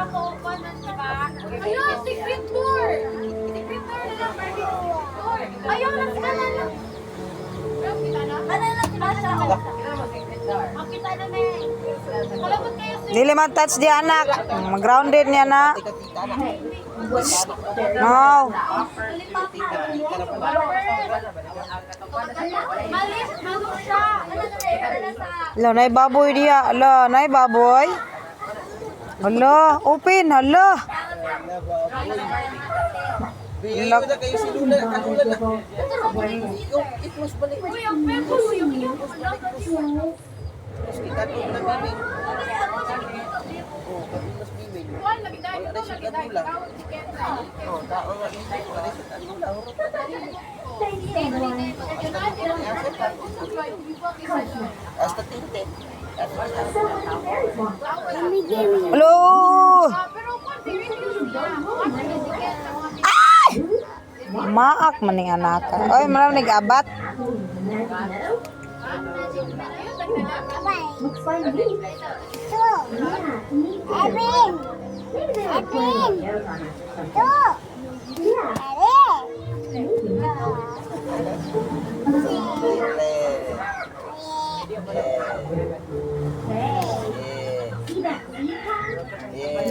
pang-openan, diba? Ayun, secret door! Secret door na lang, secret door. Ayun, nagkanan lang. Kita na? Kanan lang, kita na. Kita na, May. Malabot kayo, sir. Dili man touch di anak. Mag-grounded niya na. No. Malis, malus siya. Hala, nay baboy diya. Hala, nay baboy. Hala, open. Hala. Bilog na kayo si Lula. Ano na? Uy, ang pepo, yung Mas kita ko na bibig. Oh, kami mas bibig. Wal, nagiday ko, nagiday ko. Oh, tao nga hindi ko na sa tanula. Hasta tinte. Hello. Pero kung seriously na, Ay! Maak man ning anak. Oy, mara nag-abat.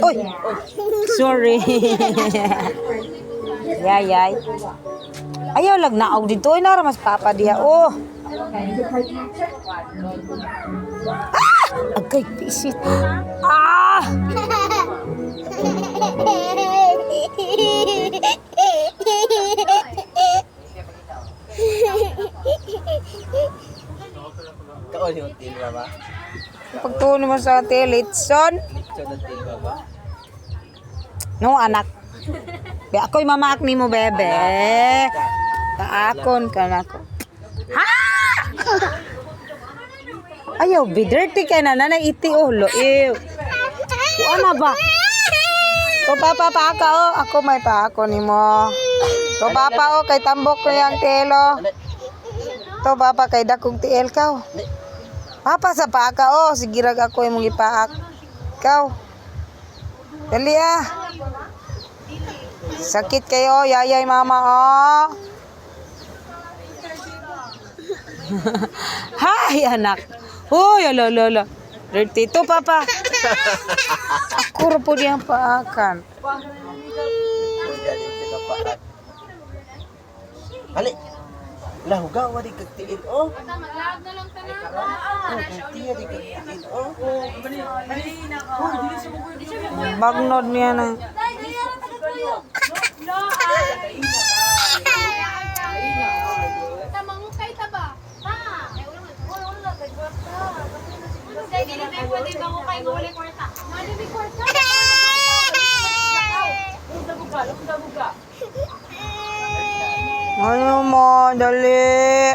Uy. Sorry. Yay. Ayaw lag naog dito ay nara mas papa diha. Oh. Ah! Agay pisit. Ah! Kaon yung tilba ba? Pagtuon mo sa telitson. Litsyo ng tilba ba? No anak. Be ako'y mamaak nimo bebe. Kaakon ka na ko. Ha! Ayaw, be dirty ka na iti oh lo. Ew. Ano ba? To papa paaka oh, ako may paako nimo. To papa oh kay tambok ko yang telo. To papa kay dakong tiel ka oh. Papa sa paaka oh, sige rag ako imong ipaak. Ikaw. Dali ah. Sakit kayo, yayay mama oh. Hay anak. Uy, ala. Dirty to papa. Ako po diyang paakan. Hali. Lahugaw di kagtiin oh. maglag na lang tanan. Tiya di kagtiin oh. Bagnod niya na. Tamangukay ta ba? Ha? Dili ba pwede mangukay ng uli kwarta? Mali kwarta. Ano mo, dali.